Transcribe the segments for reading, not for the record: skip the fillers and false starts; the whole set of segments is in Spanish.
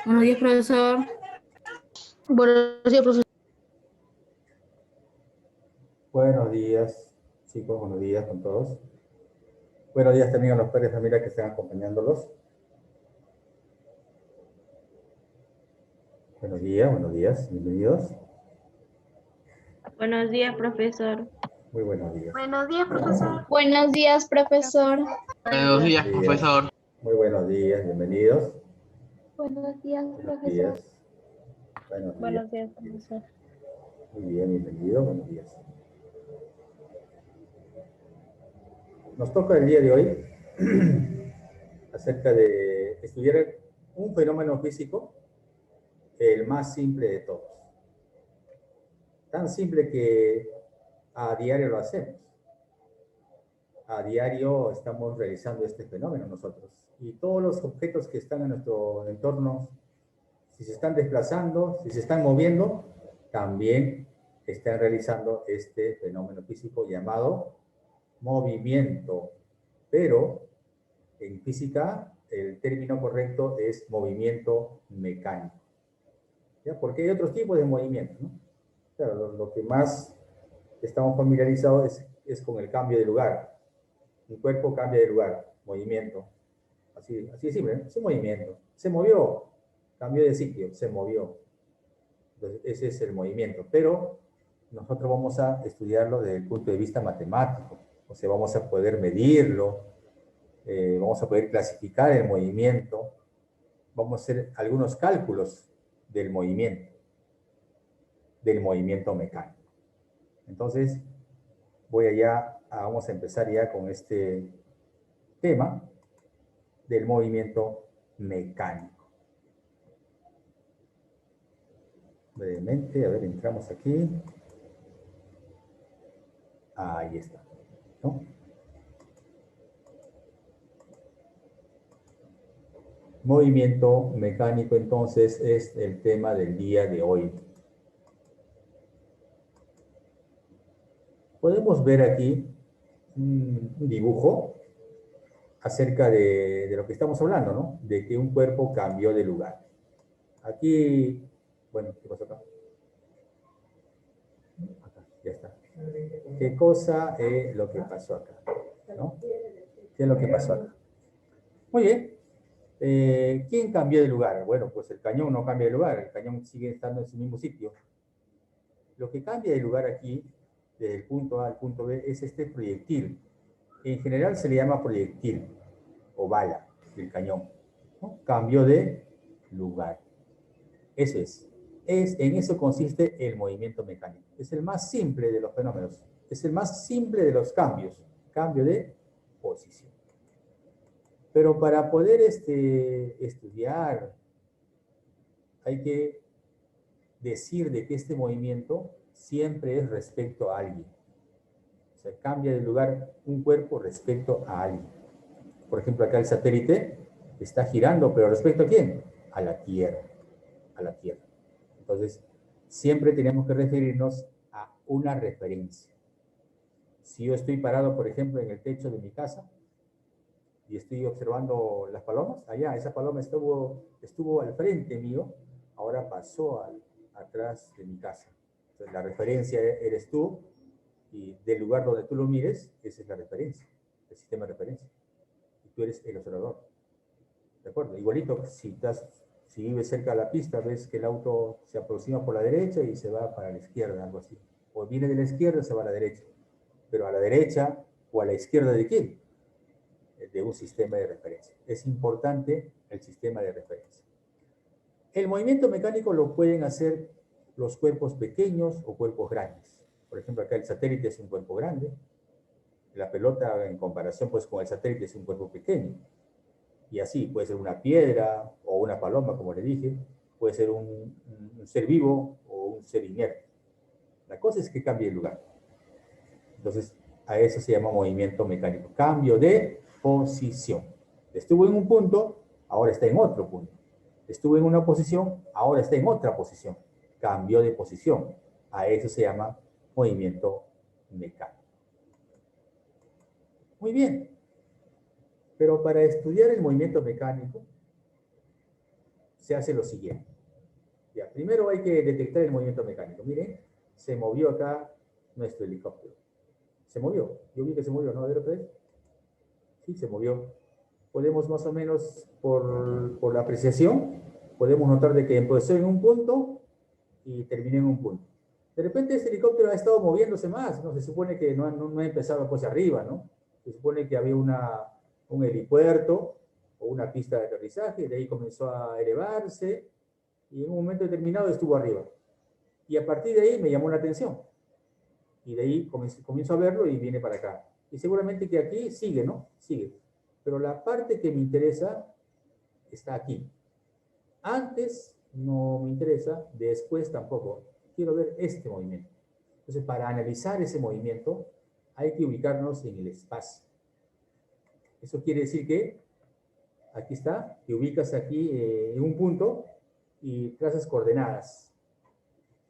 Buenos días, profesor. Buenos días, profesor. Buenos días, chicos, buenos días con todos. Buenos días también a los padres de familia que están acompañándolos. Buenos días, bienvenidos. Buenos días, profesor. Muy buenos días. Buenos días, profesor. Buenos días, profesor. Buenos días, profesor. Muy buenos días, bienvenidos. Buenos días, Buenos profesor. días. Buenos días. Buenos días, profesor. Muy bien, bienvenido, buenos días. Nos toca el día de hoy acerca de estudiar un fenómeno físico, el más simple de todos. Tan simple que a diario lo hacemos. A diario estamos realizando este fenómeno nosotros. Y todos los objetos que están en nuestro entorno, si se están desplazando, si se están moviendo, también están realizando este fenómeno físico llamado movimiento. Pero en física el término correcto es movimiento mecánico. ¿Ya? Porque hay otros tipos de movimientos, ¿no? Claro, lo que más estamos familiarizados es con el cambio de lugar. Un cuerpo cambia de lugar, movimiento. Así de simple, ¿no? Es un movimiento. Se movió, cambió de sitio, se movió. Entonces, ese es el movimiento. Pero nosotros vamos a estudiarlo desde el punto de vista matemático. O sea, vamos a poder medirlo, vamos a poder clasificar el movimiento, vamos a hacer algunos cálculos del movimiento mecánico. Entonces, vamos a empezar ya con este tema del movimiento mecánico. Brevemente, a ver, entramos aquí. Ahí está, ¿no? Movimiento mecánico, entonces, es el tema del día de hoy. Podemos ver aquí un dibujo acerca de lo que estamos hablando, ¿no? De que un cuerpo cambió de lugar. Aquí, bueno, ¿qué pasó acá? Acá, ya está. ¿Qué cosa es lo que pasó acá? ¿No? ¿Qué es lo que pasó acá? Muy bien. ¿Quién cambió de lugar? Bueno, pues el cañón no cambia de lugar, el cañón sigue estando en su mismo sitio. Lo que cambia de lugar aquí, desde el punto A al punto B, es este proyectil. En general se le llama proyectil o bala del cañón, ¿no? Cambió de lugar. Eso es. En eso consiste el movimiento mecánico. Es el más simple de los fenómenos. Es el más simple de los cambios. Cambio de posición. Pero para poder estudiar, hay que decir de que este movimiento siempre es respecto a alguien. O sea, cambia de lugar un cuerpo respecto a alguien. Por ejemplo, acá el satélite está girando, pero ¿respecto a quién? A la Tierra. A la Tierra. Entonces, siempre tenemos que referirnos a una referencia. Si yo estoy parado, por ejemplo, en el techo de mi casa y estoy observando las palomas, allá, esa paloma estuvo al frente mío, ahora pasó atrás de mi casa. Entonces, la referencia eres tú y del lugar donde tú lo mires, esa es la referencia, el sistema de referencia. Y tú eres el observador. ¿De acuerdo? Igualito, si vives cerca de la pista, ves que el auto se aproxima por la derecha y se va para la izquierda, algo así. O viene de la izquierda y se va a la derecha. Pero a la derecha o a la izquierda ¿de quién? De un sistema de referencia. Es importante el sistema de referencia. El movimiento mecánico lo pueden hacer los cuerpos pequeños o cuerpos grandes. Por ejemplo, acá el satélite es un cuerpo grande. La pelota, en comparación pues, con el satélite, es un cuerpo pequeño. Y así, puede ser una piedra o una paloma, como le dije, puede ser un ser vivo o un ser inerte. La cosa es que cambie de lugar. Entonces, a eso se llama movimiento mecánico. Cambio de posición. Estuvo en un punto, ahora está en otro punto. Estuvo en una posición, ahora está en otra posición. Cambió de posición. A eso se llama movimiento mecánico. Muy bien. Pero para estudiar el movimiento mecánico, se hace lo siguiente. Ya, primero hay que detectar el movimiento mecánico. Miren, se movió acá nuestro helicóptero. Se movió. Yo vi que se movió, ¿no? A ver otra vez. Sí, se movió. Podemos más o menos, por la apreciación, podemos notar de que empezó en un punto y terminé en un punto. De repente este helicóptero ha estado moviéndose más, ¿no? Se supone que no ha empezado pues arriba, ¿no? Se supone que había un helipuerto o una pista de aterrizaje, y de ahí comenzó a elevarse y en un momento determinado estuvo arriba. Y a partir de ahí me llamó la atención. Y de ahí comienzo a verlo y viene para acá. Y seguramente que aquí sigue, ¿no? Sigue. Pero la parte que me interesa está aquí. Antes no me interesa, después tampoco. Quiero ver este movimiento. Entonces, para analizar ese movimiento, hay que ubicarnos en el espacio. Eso quiere decir que, aquí está, te ubicas aquí en un punto y trazas coordenadas.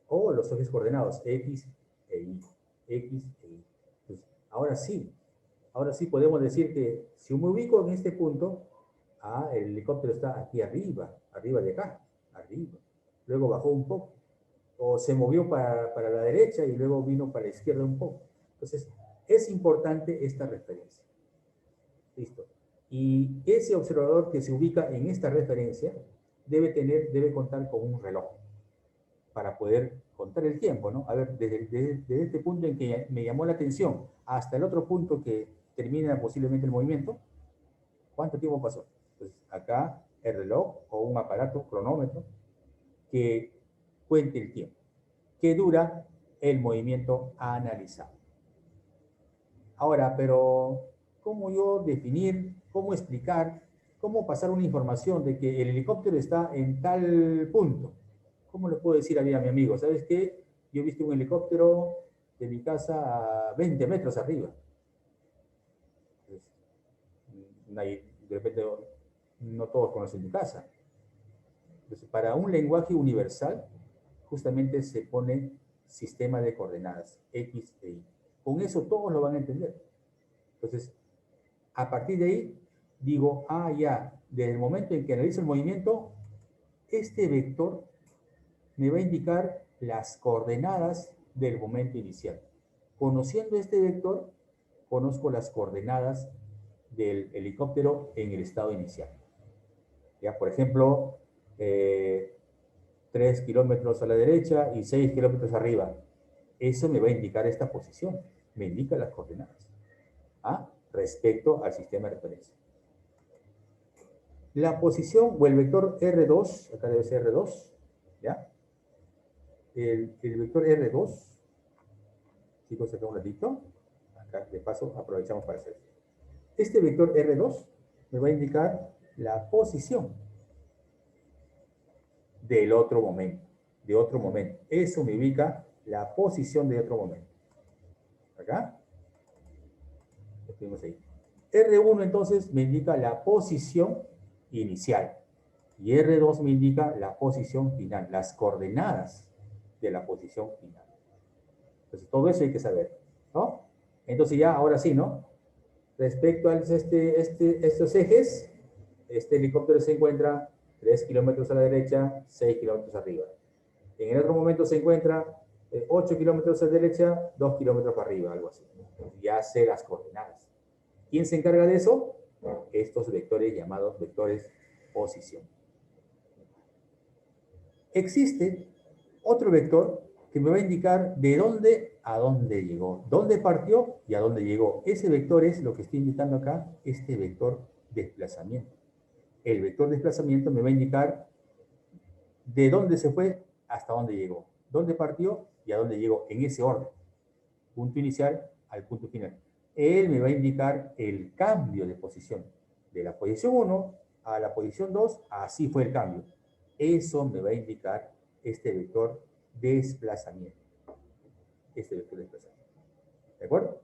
O los ejes coordenados, X e Y. X e Y. Entonces, ahora sí podemos decir que si me ubico en este punto, el helicóptero está aquí arriba de acá, arriba. Luego bajó un poco. O se movió para la derecha y luego vino para la izquierda un poco. Entonces, es importante esta referencia. Listo. Y ese observador que se ubica en esta referencia debe contar con un reloj para poder contar el tiempo, ¿no? A ver, desde este punto en que me llamó la atención hasta el otro punto que termina posiblemente el movimiento, ¿cuánto tiempo pasó? Pues acá el reloj o un aparato, cronómetro, que cuente el tiempo, que dura el movimiento analizado. Ahora, pero ¿cómo yo definir, cómo explicar, cómo pasar una información de que el helicóptero está en tal punto? ¿Cómo le puedo decir a mi amigo? ¿Sabes qué? Yo he visto un helicóptero de mi casa a 20 metros arriba. De repente no todos conocen tu casa. Entonces, para un lenguaje universal, justamente se pone sistema de coordenadas, X e Y. Con eso todos lo van a entender. Entonces, a partir de ahí, digo, ya, desde el momento en que analizo el movimiento, este vector me va a indicar las coordenadas del momento inicial. Conociendo este vector, conozco las coordenadas del helicóptero en el estado inicial. Ya, por ejemplo, 3 kilómetros a la derecha y 6 kilómetros arriba. Eso me va a indicar esta posición, me indica las coordenadas respecto al sistema de referencia. La posición o el vector R2, acá debe ser R2, ¿ya? El vector R2, chicos, acá un ratito, acá de paso aprovechamos para hacer esto. Este vector R2 me va a indicar la posición del otro momento, de otro momento. Eso me ubica la posición de otro momento. ¿Acá? Estuvimos ahí. R1 entonces me indica la posición inicial y R2 me indica la posición final, las coordenadas de la posición final. Entonces todo eso hay que saber, ¿no? Entonces ya, ahora sí, ¿no? Respecto a estos ejes, este helicóptero se encuentra 3 kilómetros a la derecha, 6 kilómetros arriba. En el otro momento se encuentra 8 kilómetros a la derecha, 2 kilómetros para arriba, algo así. Ya sé las coordenadas. ¿Quién se encarga de eso? Estos vectores llamados vectores posición. Existe otro vector que me va a indicar de dónde a dónde llegó, dónde partió y a dónde llegó. Ese vector es lo que estoy indicando acá, este vector desplazamiento. El vector desplazamiento me va a indicar de dónde se fue hasta dónde llegó, dónde partió y a dónde llegó, en ese orden. Punto inicial al punto final. Él me va a indicar el cambio de posición. De la posición 1 a la posición 2, así fue el cambio. Eso me va a indicar este vector desplazamiento. Este vector desplazamiento. ¿De acuerdo?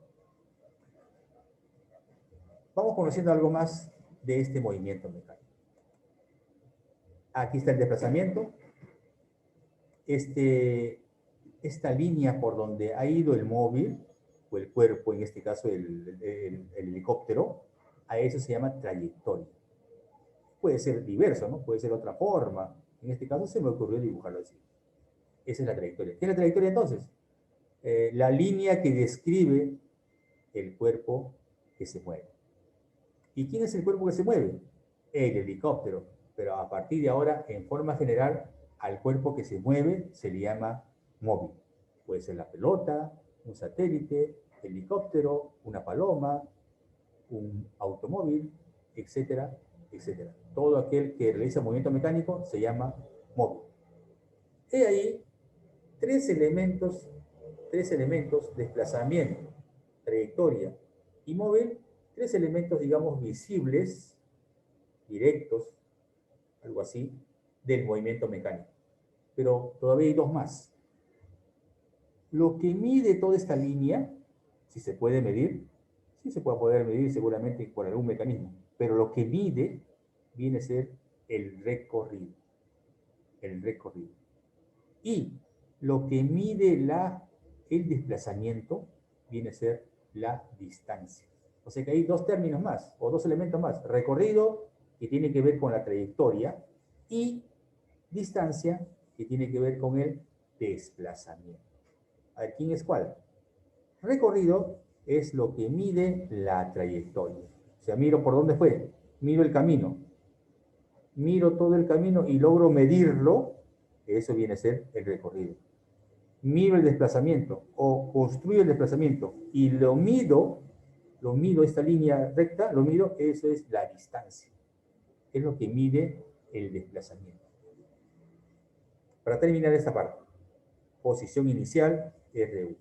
Vamos conociendo algo más de este movimiento mecánico. Aquí está el desplazamiento. Esta línea por donde ha ido el móvil, o el cuerpo, en este caso el helicóptero, a eso se llama trayectoria. Puede ser diverso, ¿no? Puede ser otra forma, En este caso se me ocurrió dibujarlo así. Esa es la trayectoria. ¿Qué es la trayectoria entonces? La línea que describe el cuerpo que se mueve. ¿Y quién es el cuerpo que se mueve? El helicóptero. Pero a partir de ahora, en forma general, al cuerpo que se mueve se le llama móvil. Puede ser la pelota, un satélite, helicóptero, una paloma, un automóvil, etcétera, etcétera. Todo aquel que realiza movimiento mecánico se llama móvil. He ahí tres elementos, desplazamiento, trayectoria y móvil, tres elementos, digamos, visibles, directos, algo así, del movimiento mecánico. Pero todavía hay dos más. Lo que mide toda esta línea, si se puede medir, sí se puede poder medir seguramente por algún mecanismo, pero lo que mide viene a ser el recorrido. El recorrido. Y lo que mide el desplazamiento viene a ser la distancia. O sea que hay dos términos más, o dos elementos más. Recorrido, que tiene que ver con la trayectoria, y distancia, que tiene que ver con el desplazamiento. A ver, ¿quién es cuál? Recorrido es lo que mide la trayectoria. O sea, miro por dónde fue, miro el camino, miro todo el camino y logro medirlo, eso viene a ser el recorrido. Miro el desplazamiento o construyo el desplazamiento y lo mido, esta línea recta, lo mido, eso es la distancia. Es lo que mide el desplazamiento. Para terminar esta parte, posición inicial, R1.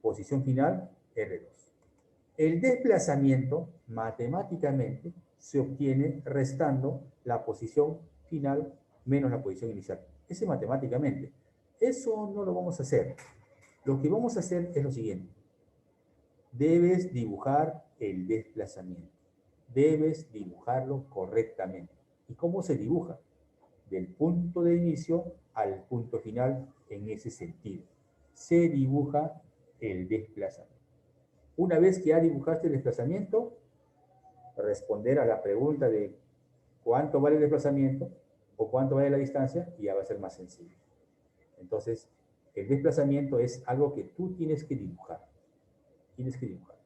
Posición final, R2. El desplazamiento, matemáticamente, se obtiene restando la posición final menos la posición inicial. Ese matemáticamente. Eso no lo vamos a hacer. Lo que vamos a hacer es lo siguiente. Debes dibujar el desplazamiento. Debes dibujarlo correctamente. ¿Y cómo se dibuja? Del punto de inicio al punto final en ese sentido. Se dibuja el desplazamiento. Una vez que ya dibujaste el desplazamiento, responder a la pregunta de cuánto vale el desplazamiento o cuánto vale la distancia y ya va a ser más sencillo. Entonces, el desplazamiento es algo que tú tienes que dibujar. Tienes que dibujar.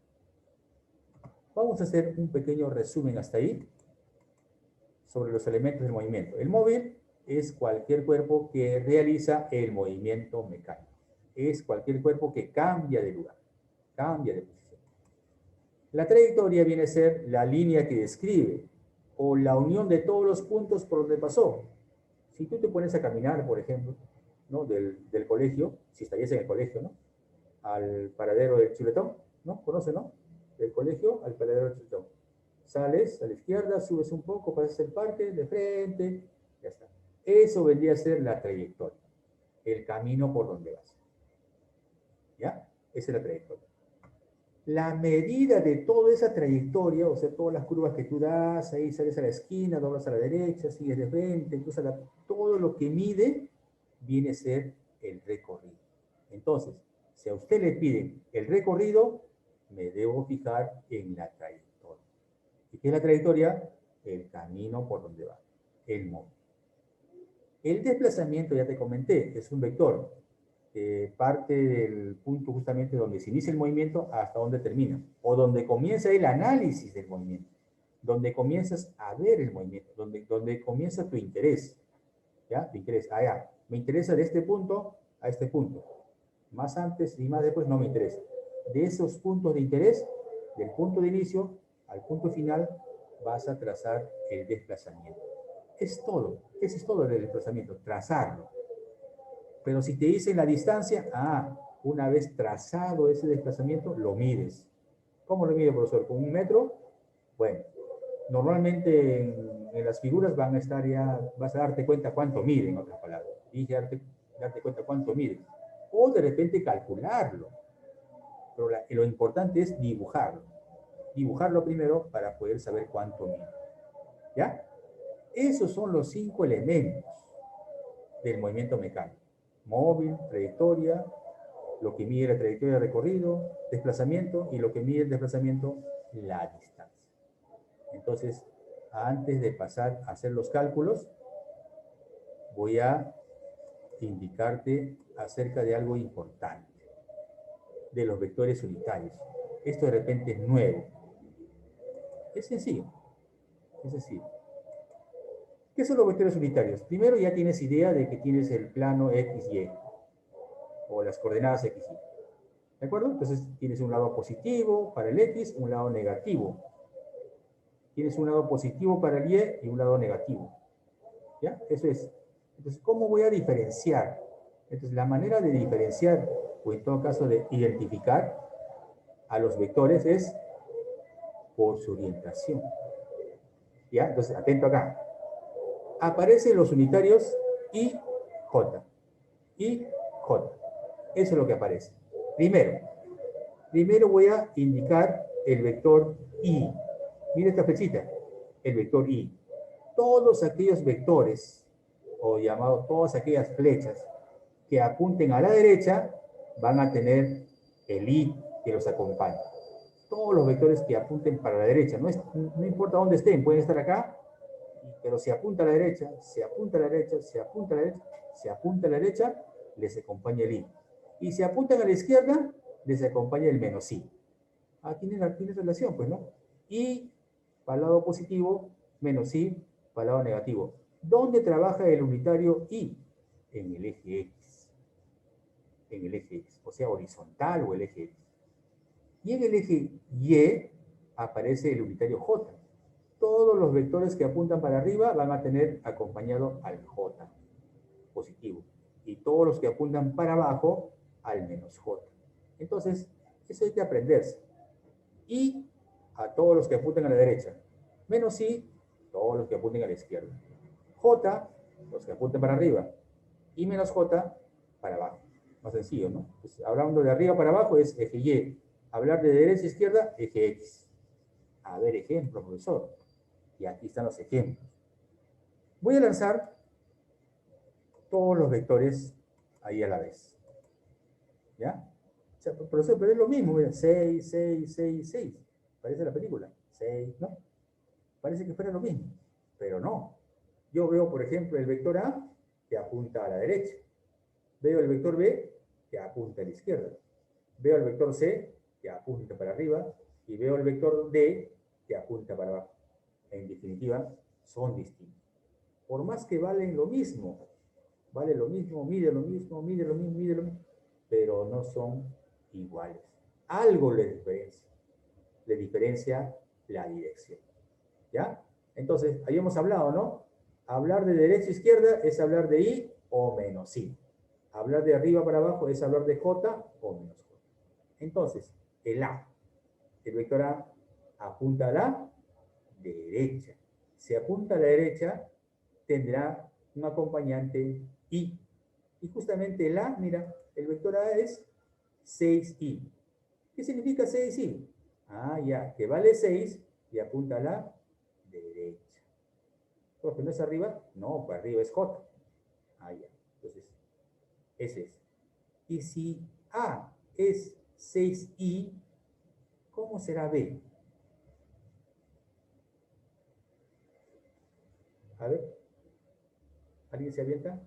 Vamos a hacer un pequeño resumen hasta ahí sobre los elementos del movimiento. El móvil es cualquier cuerpo que realiza el movimiento mecánico. Es cualquier cuerpo que cambia de lugar, cambia de posición. La trayectoria viene a ser la línea que describe o la unión de todos los puntos por donde pasó. Si tú te pones a caminar, por ejemplo, ¿no? del colegio, si estarías en el colegio, ¿no? Al paradero del Chuletón, ¿no? ¿Conoce, no? Del colegio al paradero del Chuletón. Sales a la izquierda, subes un poco, pasas el parque, de frente, ya está. Eso vendría a ser la trayectoria, el camino por donde vas. ¿Ya? Esa es la trayectoria. La medida de toda esa trayectoria, o sea, todas las curvas que tú das, ahí sales a la esquina, doblas a la derecha, sigues de frente, entonces todo lo que mide viene a ser el recorrido. Entonces, si a usted le piden el recorrido, me debo fijar en la trayectoria. ¿Y qué es la trayectoria? El camino por donde va, el móvil. El desplazamiento, ya te comenté, es un vector. Parte del punto justamente donde se inicia el movimiento hasta donde termina, o donde comienza el análisis del movimiento, donde comienzas a ver el movimiento, donde comienza tu interés. ¿Ya? Tu interés. Ya. Me interesa de este punto a este punto. Más antes y más después no me interesa. De esos puntos de interés, del punto de inicio al punto final, vas a trazar el desplazamiento. Es todo. Eso es todo el desplazamiento, trazarlo. Pero si te dicen la distancia, una vez trazado ese desplazamiento, lo mides. ¿Cómo lo mide, profesor? ¿Con 1 metro? Bueno, normalmente en las figuras van a estar ya, vas a darte cuenta cuánto mide, en otras palabras. Dije darte cuenta cuánto mide. O de repente calcularlo. Pero lo importante es dibujarlo. Dibujarlo primero para poder saber cuánto mide. ¿Ya? Esos son los 5 elementos del movimiento mecánico. Móvil, trayectoria, lo que mide la trayectoria de recorrido, desplazamiento, y lo que mide el desplazamiento, la distancia. Entonces, antes de pasar a hacer los cálculos, voy a indicarte acerca de algo importante, de los vectores unitarios. Esto de repente es nuevo. Es sencillo. Es sencillo. ¿Qué son los vectores unitarios? Primero ya tienes idea de que tienes el plano X, Y, o las coordenadas X, Y. ¿De acuerdo? Entonces tienes un lado positivo para el X, un lado negativo. Tienes un lado positivo para el Y y un lado negativo. ¿Ya? Eso es. Entonces, ¿cómo voy a diferenciar? Entonces, la manera de diferenciar, o en todo caso de identificar a los vectores es por su orientación. ¿Ya? Entonces, atento acá. Aparecen los unitarios I, J. I, J. Eso es lo que aparece. Primero voy a indicar el vector I. Mira esta flechita. El vector I. Todos aquellos vectores, o llamados todas aquellas flechas, que apunten a la derecha, van a tener el I que los acompaña. Todos los vectores que apunten para la derecha, no importa dónde estén, pueden estar acá, pero si apunta a la derecha, si apunta a la derecha, si apunta a la derecha, si apunta a la derecha, les acompaña el I. Y si apuntan a la izquierda, les acompaña el menos I. Ah, tiene relación, pues, ¿no? I para el lado positivo, menos I para el lado negativo. ¿Dónde trabaja el unitario I? En el eje X. En el eje X, o sea, horizontal o el eje X. Y en el eje Y aparece el unitario J. Todos los vectores que apuntan para arriba van a tener acompañado al J positivo. Y todos los que apuntan para abajo al menos J. Entonces, eso hay que aprenderse. Y a todos los que apuntan a la derecha. Menos I, todos los que apunten a la izquierda. J, los que apunten para arriba. Y menos J, para abajo. Más sencillo, ¿no? Pues, hablando de arriba para abajo es eje Y. Hablar de derecha a izquierda, eje X. A ver, ejemplo, profesor. Y aquí están los ejemplos. Voy a lanzar todos los vectores ahí a la vez. ¿Ya? O sea, profesor, pero es lo mismo. Mira, 6, 6, 6, 6. Parece la película. 6, ¿no? Parece que fuera lo mismo. Pero no. Yo veo, por ejemplo, el vector A que apunta a la derecha. Veo el vector B que apunta a la izquierda. Veo el vector C que apunta para arriba. Y veo el vector D que apunta para abajo. En definitiva, son distintos. Por más que valen lo mismo, vale lo mismo, mide lo mismo, mide lo mismo, mide lo mismo, pero no son iguales. Algo le diferencia la dirección. ¿Ya? Entonces, ahí hemos hablado, ¿no? Hablar de derecha a izquierda es hablar de I o menos I. Hablar de arriba para abajo es hablar de J o menos J. Entonces, el A, el vector A, apunta a la derecha. Si apunta a la derecha, tendrá un acompañante I. Y justamente el A, mira, el vector A es 6I. ¿Qué significa 6I? Ah, ya, que vale 6 y apunta a la derecha. Porque no es arriba, no, para arriba es J. Ah, ya, entonces, ese es. Y si A es 6I, ¿cómo será B? A ver, ¿alguien se avienta?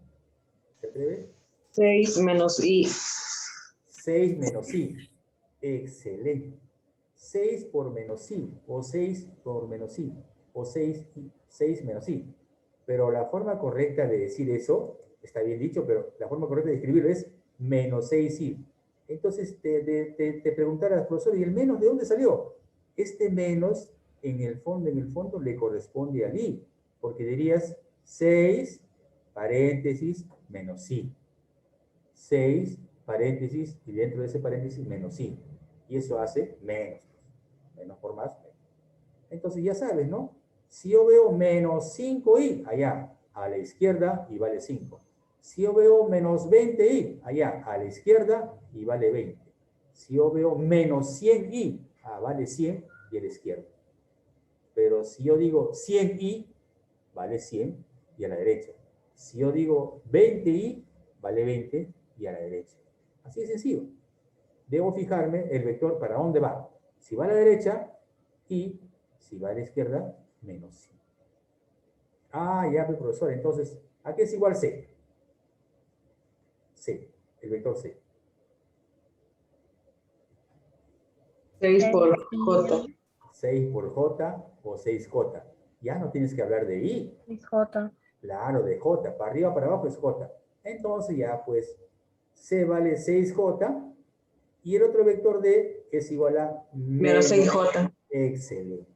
¿Se atreve? 6 menos I. 6 menos I. Excelente. 6 por menos I, o 6 por menos I, o 6 menos I. Pero la forma correcta de decir eso, está bien dicho, pero la forma correcta de escribirlo es menos 6i. Entonces te preguntarás, profesor, ¿y el menos de dónde salió? Este menos, en el fondo le corresponde al i, porque dirías 6, paréntesis, menos i. 6, paréntesis, y dentro de ese paréntesis, menos i. Y eso hace menos. Menos por más, menos. Entonces ya sabes, ¿no? Si yo veo menos 5i, allá, a la izquierda, y vale 5. Si yo veo menos 20i, allá, a la izquierda, y vale 20. Si yo veo menos 100i, vale 100, y a la izquierda. Pero si yo digo 100i, vale 100, y a la derecha. Si yo digo 20i, vale 20, y a la derecha. Así de sencillo. Debo fijarme el vector para dónde va. Si va a la derecha, y si va a la izquierda, menos 100. Ya, profesor, entonces ¿A qué es igual C? C, el vector C. 6 por J. 6 por J o 6J. Ya no tienes que hablar de I. Es J. Claro, de J. Para arriba, para abajo es J. Entonces ya pues C vale 6J y el otro vector D es igual a Menos 6J. Excelente.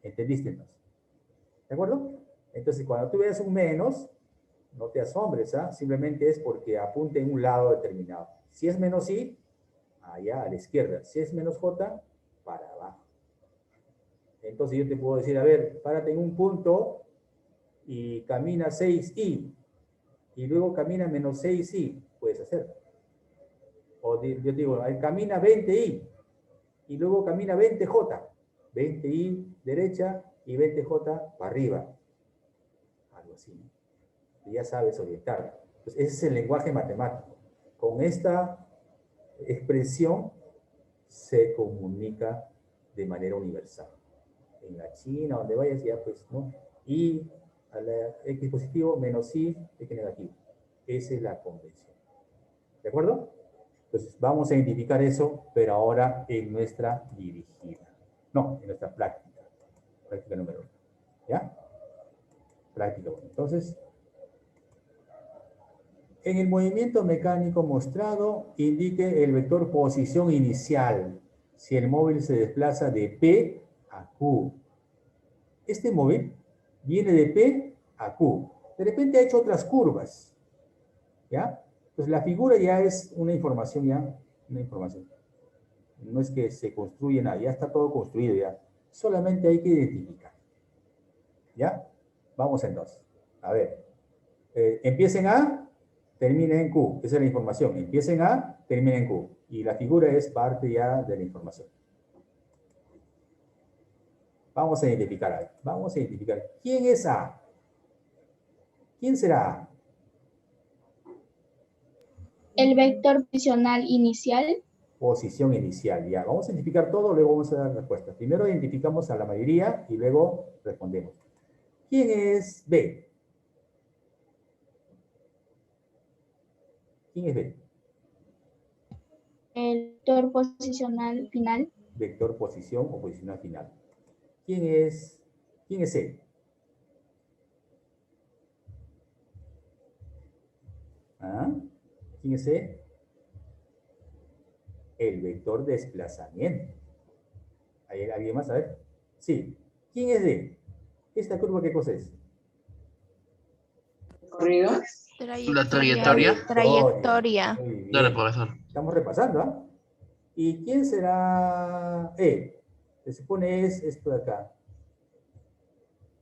¿Entendiste entonces? ¿De acuerdo? Entonces cuando tú veas un menos, no te asombres, ¿ah? Simplemente es porque apunta en un lado determinado. Si es menos I, allá a la izquierda. Si es menos J, para abajo. Entonces yo te puedo decir, a ver, párate en un punto y camina 6i y luego camina menos 6i. Puedes hacerlo. O yo digo, camina 20i y luego camina 20j. 20i derecha y 20j para arriba. Algo así. Y ya sabes orientar. Entonces, ese es el lenguaje matemático. Con esta expresión se comunica de manera universal. En la China, donde vayas, ya pues, ¿no? Y a la X positivo menos Y, X negativo. Esa es la convención. ¿De acuerdo? Entonces, vamos a identificar eso, pero ahora en nuestra dirigida. No, en nuestra práctica. Práctica número 1. ¿Ya? Práctica 1. Entonces, en el movimiento mecánico mostrado, indique el vector posición inicial si el móvil se desplaza de P a Q. Este móvil viene de P a Q. De repente ha hecho otras curvas. ¿Ya? Pues la figura ya es una información, una información. No es que se construye nada, ya está todo construido ya. Solamente hay que identificar. ¿Ya? Vamos entonces. A ver. Empieza en A, termina en Q. Esa es la información. Empieza en A, termina en Q. Y la figura es parte ya de la información. Vamos a identificar ahí. Vamos a identificar. ¿Quién es A? ¿Quién será A? El vector posicional inicial. Posición inicial, ya. Vamos a identificar todo, luego vamos a dar respuesta. Primero identificamos a la mayoría y luego respondemos. ¿Quién es B? ¿Quién es B? El vector posicional final. Vector posición o posicional final. ¿Quién es C? ¿Ah? ¿Quién es C? El vector desplazamiento. ¿Hay alguien más? A ver. Sí. ¿Quién es D? ¿Esta curva qué cosa es? Corrido. La trayectoria. Trayectoria. Muy bien. Dale, profesor. Estamos repasando, ¿ah? ¿Y quién será E? Se supone es esto de acá.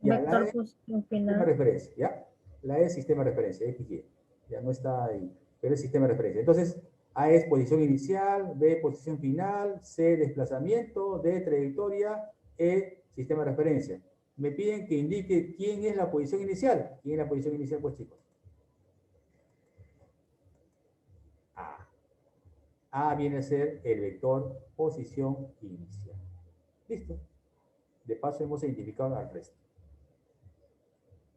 Ya, la Vector E, posición sistema de final. referencia, ¿ya? La E es sistema de referencia, XY. Ya no está ahí, pero es sistema de referencia. Entonces, A es posición inicial, B posición final, C desplazamiento, D trayectoria, E sistema de referencia. Me piden que indique quién es la posición inicial. ¿Quién es la posición inicial, pues, chicos? A. A viene a ser el vector posición inicial. Listo. De paso hemos identificado al resto.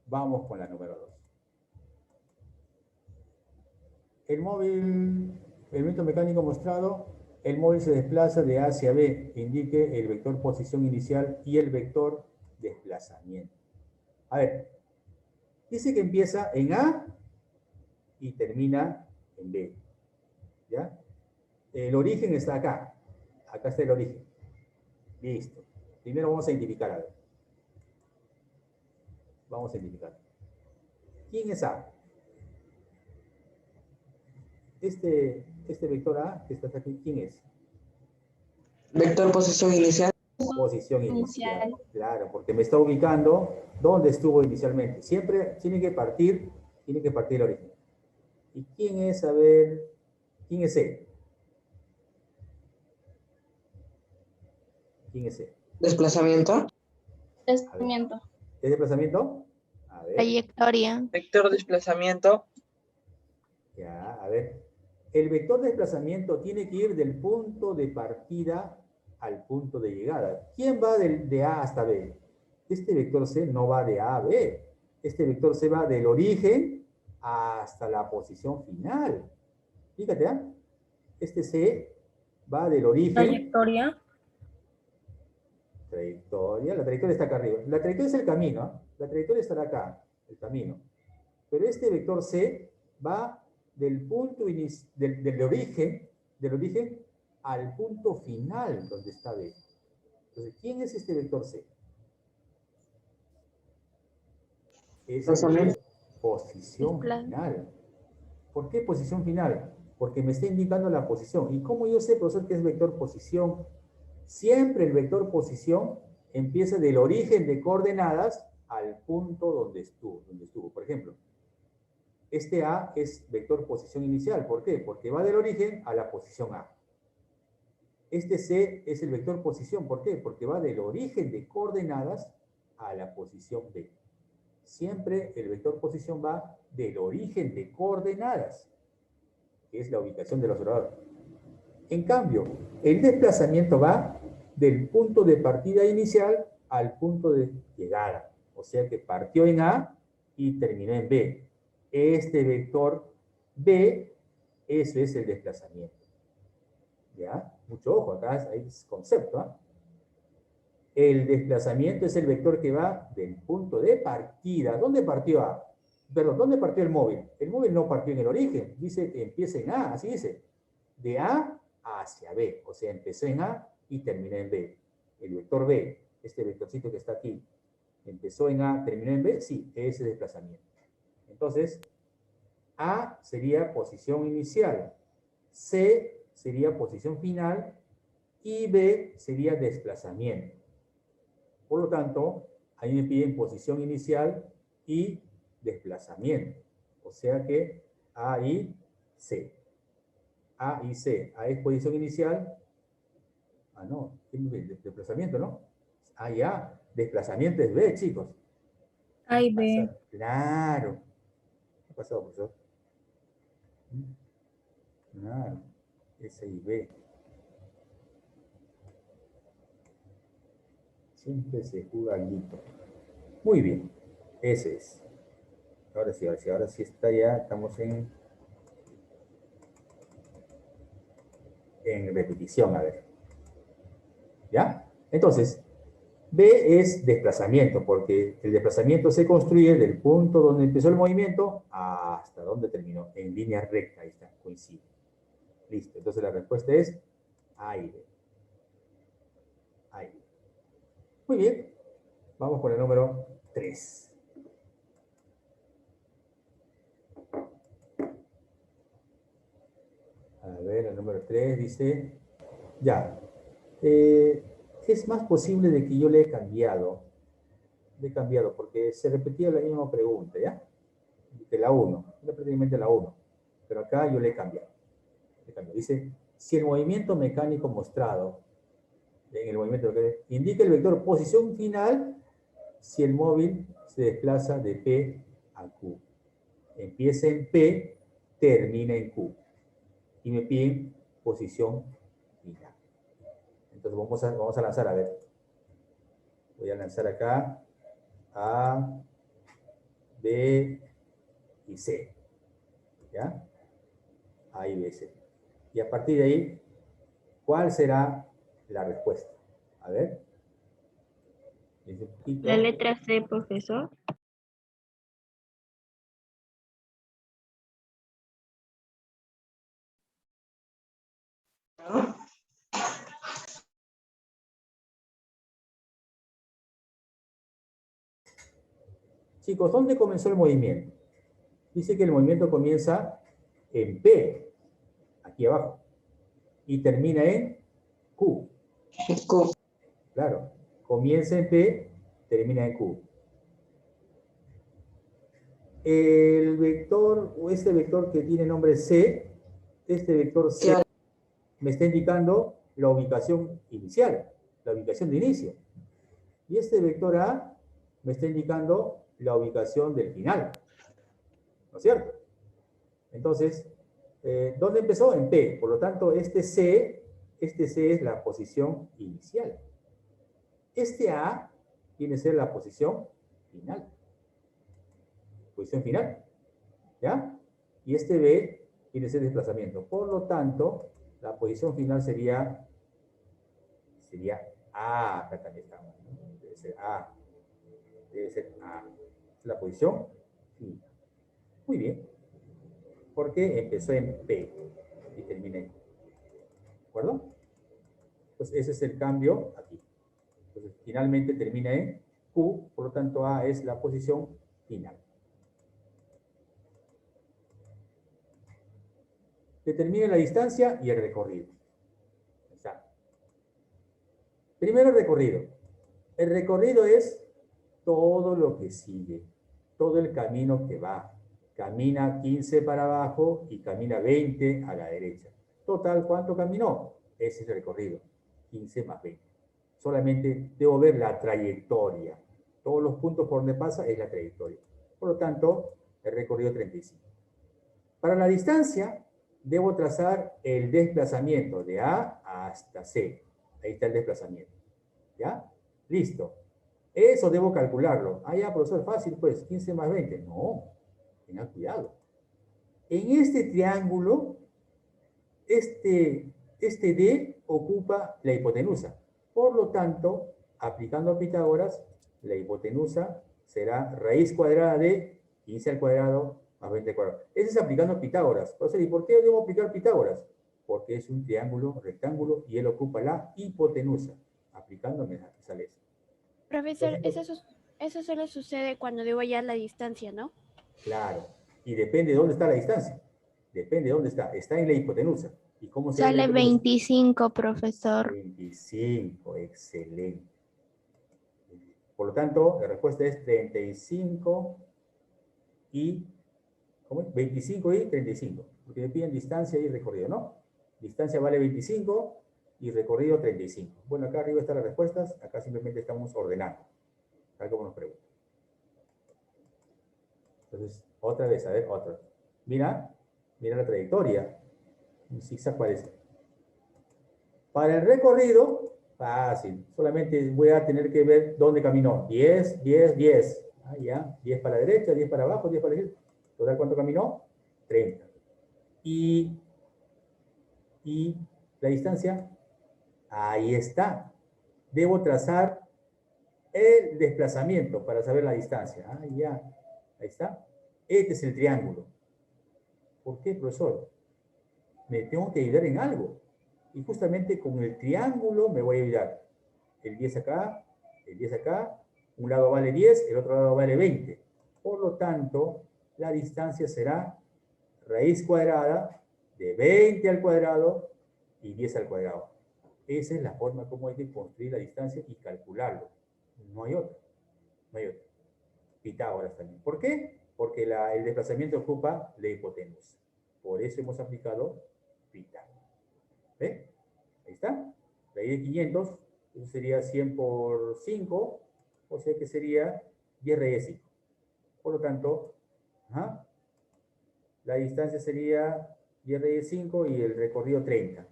Vamos con la número 2. El movimiento mecánico mostrado, el móvil se desplaza de A hacia B. Indique el vector posición inicial y el vector desplazamiento. A ver, dice que empieza en A y termina en B. ¿Ya? El origen está acá. Acá está el origen. Listo. Primero vamos a identificar algo. Vamos a identificar. ¿Quién es A? Este vector A que está aquí, ¿quién es? Vector posición inicial. Posición inicial. Claro, porque me está ubicando dónde estuvo inicialmente. Siempre tiene que partir el origen. ¿Y quién es, a ver, quién es E? ¿Quién es E? Desplazamiento. Desplazamiento. ¿Es desplazamiento? A ver, Trayectoria. Vector desplazamiento. ya, a ver. El vector de desplazamiento tiene que ir del punto de partida al punto de llegada. ¿Quién va de A hasta B? Este vector C no va de A a B. Este vector C va del origen hasta la posición final. Fíjate, ¿ah? Este C va del origen. Trayectoria. Trayectoria. La trayectoria está acá arriba. La trayectoria es el camino, ¿ah? La trayectoria estará acá, el camino. Pero este vector C va del punto del origen al punto final donde está B. Entonces, ¿quién es este vector C? Es Desplazamiento. posición final. ¿Por qué posición final? Porque me está indicando la posición. ¿Y cómo yo sé, profesor, que es vector posición? Siempre el vector posición empieza del origen de coordenadas al punto donde estuvo. Por ejemplo, este A es vector posición inicial. ¿Por qué? Porque va del origen a la posición A. Este C es el vector posición. ¿Por qué? Porque va del origen de coordenadas a la posición B. Siempre el vector posición va del origen de coordenadas, que es la ubicación del observador. En cambio, el desplazamiento va del punto de partida inicial al punto de llegada. O sea que partió en A y terminó en B. Este vector B, eso es el desplazamiento. ¿Ya? Mucho ojo, acá hay concepto, ¿eh? El desplazamiento es el vector que va del punto de partida. ¿Dónde partió A? Perdón, ¿dónde partió el móvil? El móvil no partió en el origen. Dice que empieza en A, así dice. De A hacia B. O sea, empezó en A y terminó en B. El vector B, este vectorcito que está aquí, empezó en A, terminó en B, sí, ese desplazamiento. Entonces, A sería posición inicial, C sería posición final y B sería desplazamiento. Por lo tanto, ahí me piden posición inicial y desplazamiento. O sea que A y C. A y C. A es posición inicial. Ah, no. Desplazamiento, ¿no? Ah, ya. Desplazamiento es B, chicos. A y B. Claro. ¿Qué ha pasado, profesor? Claro. S y B. Siempre se juega algo. Muy bien. Ese es. Ahora sí está ya. Estamos en repetición, a ver. ¿Ya? Entonces, B es desplazamiento, porque el desplazamiento se construye del punto donde empezó el movimiento hasta donde terminó, en línea recta, ahí está, coincide. Listo, entonces la respuesta es A y B. A y B. Muy bien, vamos con el número 3. A ver, el número 3 dice, ya, es más posible de que yo le he cambiado porque se repetía la misma pregunta, ¿ya? De la 1, era prácticamente la 1, pero acá yo le he cambiado. Dice, si el movimiento mecánico mostrado, en el movimiento indica el vector posición final, si el móvil se desplaza de P a Q. Empieza en P, termina en Q. Y me piden posición final. Entonces vamos a lanzar, a ver. Voy a lanzar acá A, B y C. ¿Ya? A y B, C. Y a partir de ahí, ¿cuál será la respuesta? A ver. La letra C, profesor. Chicos, ¿dónde comenzó el movimiento? Dice que el movimiento comienza en P, aquí abajo, y termina en Q. Q. Claro, comienza en P, termina en Q. El vector, o este vector que tiene nombre C, este vector C me está indicando la ubicación inicial, la ubicación de inicio. Y este vector A me está indicando la ubicación del final. ¿No es cierto? Entonces, ¿dónde empezó? En P. Por lo tanto, este C es la posición inicial. Este A viene a ser la posición final. Posición final. ¿Ya? Y este B tiene ese desplazamiento. Por lo tanto, la posición final sería A. Acá también estamos. Debe ser A. Debe ser A. La posición final. Muy bien. Porque empezó en P y termina en Q. ¿De acuerdo? Entonces, ese es el cambio aquí. Entonces, finalmente termina en Q, por lo tanto, A es la posición final. Determine la distancia y el recorrido. Ahí está. Primero el recorrido. El recorrido es todo lo que sigue, todo el camino que va. Camina 15 para abajo y camina 20 a la derecha. Total, ¿cuánto caminó? Ese es el recorrido. 15 más 20. Solamente debo ver la trayectoria. Todos los puntos por donde pasa es la trayectoria. Por lo tanto, el recorrido 35. Para la distancia, debo trazar el desplazamiento de A hasta C. Ahí está el desplazamiento. ¿Ya? Listo. Eso debo calcularlo. Ah, ya, profesor, fácil, pues, 15 más 20. No, tenga cuidado. En este triángulo, este D ocupa la hipotenusa. Por lo tanto, aplicando a Pitágoras, la hipotenusa será raíz cuadrada de 15 al cuadrado más 20 al cuadrado. Ese es aplicando a Pitágoras. Profesor, ¿y por qué debo aplicar Pitágoras? Porque es un triángulo rectángulo y él ocupa la hipotenusa. Aplicando me sale eso. Profesor, eso solo sucede cuando debo hallar la distancia, ¿no? Claro. Y depende de dónde está la distancia. Depende de dónde está. Está en la hipotenusa. ¿Y cómo se llama la Sale hipotenusa? 25, profesor. 25, excelente. Por lo tanto, la respuesta es 35 y... ¿Cómo es? 25 y 35. Porque me piden distancia y recorrido, ¿no? Distancia vale 25 y recorrido 35. Bueno, acá arriba están las respuestas. Acá simplemente estamos ordenando. Tal como nos preguntan. Entonces, otra vez, a ver, otra. Mira la trayectoria. Un zigzag parece. Para el recorrido, fácil. Solamente voy a tener que ver dónde caminó. 10, 10, 10. Ah, ya. 10 para la derecha, 10 para abajo, 10 para la izquierda. ¿Total cuánto caminó? 30. Y la distancia, ahí está. Debo trazar el desplazamiento para saber la distancia. Ah, ya. Ahí está. Este es el triángulo. ¿Por qué, profesor? Me tengo que ayudar en algo. Y justamente con el triángulo me voy a ayudar. El 10 acá, el 10 acá. Un lado vale 10, el otro lado vale 20. Por lo tanto, la distancia será raíz cuadrada de 20 al cuadrado y 10 al cuadrado. Esa es la forma como hay que construir la distancia y calcularlo. No hay otra. No hay otra. Pitágoras también. ¿Por qué? Porque el desplazamiento ocupa la hipotenusa. Por eso hemos aplicado Pitágoras. ¿Ve? Ahí está. Raíz de 500, eso sería 100 por 5, o sea que sería 10 raíz de 5. Por lo tanto, la distancia sería 10 raíz de 5 y el recorrido 30.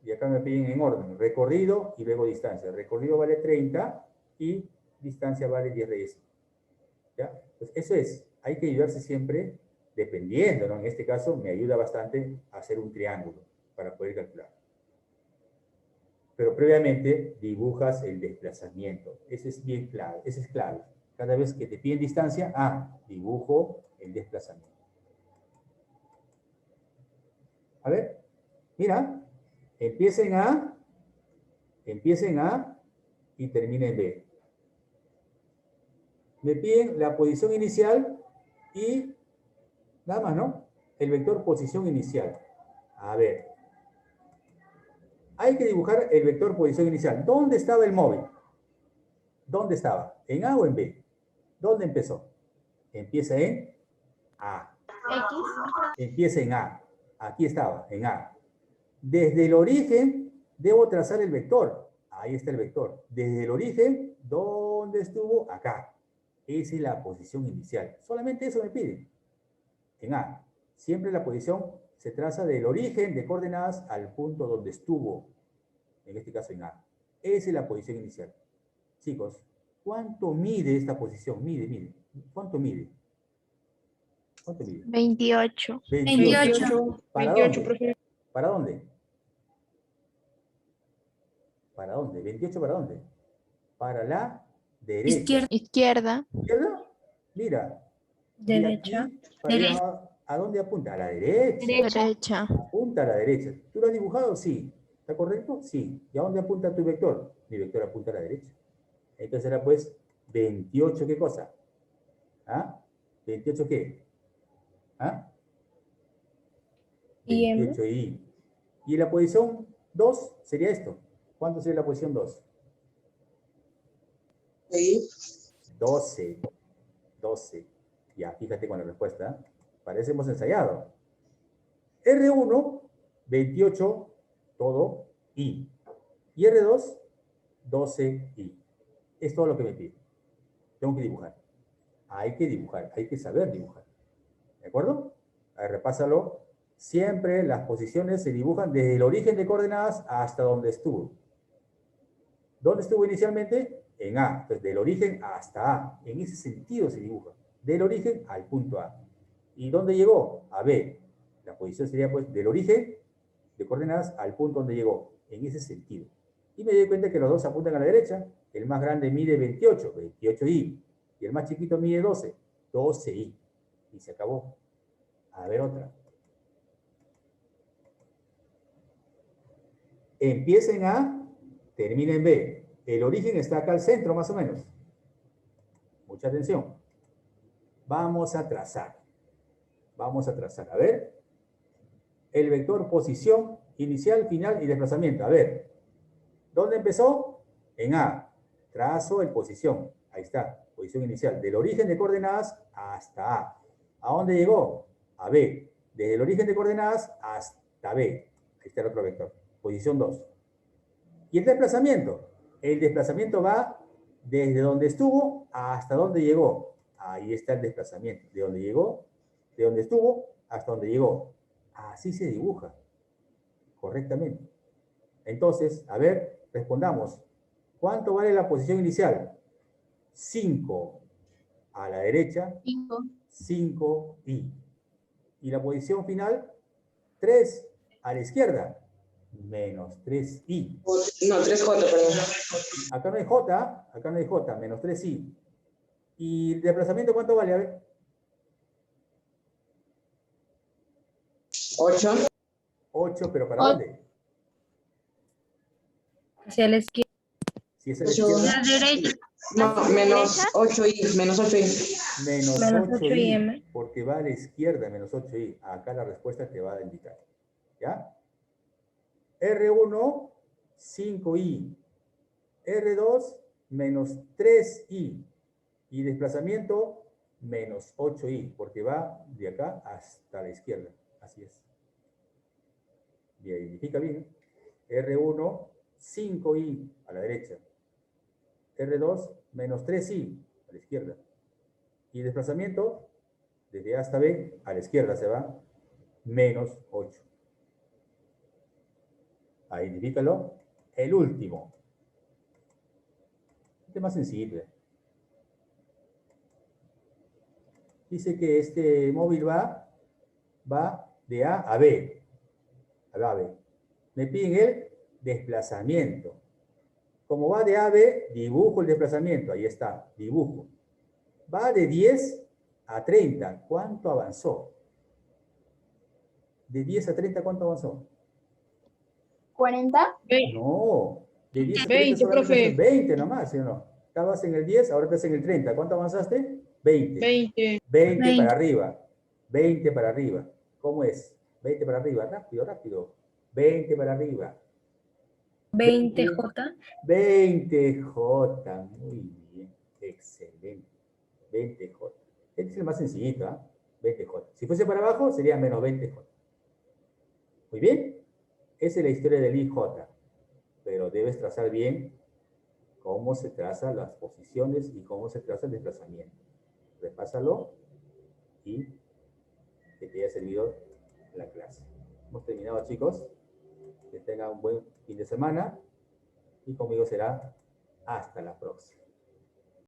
Y acá me piden en orden, recorrido y luego distancia. El recorrido vale 30 y distancia vale 10 raíz de 5. ¿Ya? Pues eso es, hay que ayudarse siempre dependiendo, ¿no? En este caso me ayuda bastante a hacer un triángulo para poder calcular. Pero previamente dibujas el desplazamiento. Ese es bien clave, ese es clave. Cada vez que te piden distancia, dibujo el desplazamiento. A ver, mira, empieza en A y termina en B. Me piden la posición inicial y nada más, ¿no? El vector posición inicial. A ver. Hay que dibujar el vector posición inicial. ¿Dónde estaba el móvil? ¿Dónde estaba? ¿En A o en B? ¿Dónde empezó? Empieza en A. Empieza en A. Aquí estaba, en A. Desde el origen, debo trazar el vector. Ahí está el vector. Desde el origen, ¿dónde estuvo? Acá. Esa es la posición inicial. Solamente eso me piden. En A. Siempre la posición se traza del origen de coordenadas al punto donde estuvo. En este caso en A. Esa es la posición inicial. Chicos, ¿cuánto mide esta posición? Mide. ¿Cuánto mide? ¿Cuánto mide? 28. 28. ¿Para 28, dónde? profe. ¿Para dónde? ¿Para dónde? ¿28 para dónde? Para la derecha. Izquierda. ¿Izquierda? Mira. Y aquí, ¿a dónde apunta? A la derecha. Derecha. Apunta a la derecha. ¿Tú lo has dibujado? Sí. ¿Está correcto? Sí. ¿Y a dónde apunta tu vector? Mi vector apunta a la derecha. Entonces era pues 28, ¿qué cosa? ¿Ah? ¿28 qué? ¿Ah? 28i. Y la posición 2 sería esto. ¿Cuánto sería la posición 2? Sí. 12. 12. Ya, fíjate con la respuesta. Parece hemos ensayado. R1, 28, todo, I. Y R2, 12i. Es todo lo que me pide. Tengo que dibujar. Hay que dibujar, hay que saber dibujar. ¿De acuerdo? A ver, repásalo. Siempre las posiciones se dibujan desde el origen de coordenadas hasta donde estuvo. ¿Dónde estuvo inicialmente? En A. Entonces, del origen hasta A. En ese sentido se dibuja. Del origen al punto A. ¿Y dónde llegó? A B. La posición sería, pues, del origen de coordenadas al punto donde llegó. En ese sentido. Y me doy cuenta que los dos apuntan a la derecha. El más grande mide 28, 28i. Y el más chiquito mide 12, 12i. Y se acabó. A ver otra. Empieza en A, termina en B. El origen está acá al centro, más o menos. Mucha atención. Vamos a trazar. Vamos a trazar. A ver. El vector posición, inicial, final y desplazamiento. A ver. ¿Dónde empezó? En A. Trazo en posición. Ahí está. Posición inicial. Del origen de coordenadas hasta A. ¿A dónde llegó? A B. Desde el origen de coordenadas hasta B. Ahí está el otro vector. Posición 2. ¿Y el desplazamiento? El desplazamiento va desde donde estuvo hasta donde llegó. Ahí está el desplazamiento. De donde llegó, de donde estuvo hasta donde llegó. Así se dibuja correctamente. Entonces, a ver, respondamos. ¿Cuánto vale la posición inicial? 5 a la derecha, 5i. Y la posición final, 3 a la izquierda, menos 3i. No, 3J, perdón. Acá no hay j, menos 3i. ¿Y el desplazamiento cuánto vale? A ver. 8. 8, pero ¿para dónde? Hacia la izquierda. Si es a la izquierda. No, menos 8i, menos 8i. Menos Menos 8i, 8i. porque va a la izquierda, menos 8i. Acá la respuesta te va a indicar. ¿Ya? R1, 5i. R2, menos 3i. Y desplazamiento, menos 8i, porque va de acá hasta la izquierda. Así es. Bien, identifica bien. R1, 5i a la derecha. R2, menos 3i a la izquierda. Y desplazamiento, desde A hasta B, a la izquierda se va, menos 8. Ahí, identifícalo. El último. Este es más sencillo. Dice que este móvil va de A a B. A B. Me piden el desplazamiento. Como va de A a B, dibujo el desplazamiento. Ahí está, dibujo. Va de 10 a 30. ¿Cuánto avanzó? De 10 a 30, ¿cuánto avanzó? 40. No, de 10 a 30 20, solamente profe. es 20 nomás, ¿sí o no? Estabas en el 10, ahora estás en el 30. ¿Cuánto avanzaste? 20. 20. 20 para arriba. 20 para arriba. ¿Cómo es? 20 para arriba. Rápido, rápido. 20 para arriba. 20J. 20J. Muy bien. Excelente. 20J. Este es el más sencillito, ¿ah? 20J. Si fuese para abajo, sería menos 20J. Muy bien. Esa es la historia del IJ. Pero debes trazar bien cómo se trazan las posiciones y cómo se traza el desplazamiento. Repásalo y que te haya servido la clase. Hemos terminado, chicos. Que tengan un buen fin de semana y conmigo será hasta la próxima.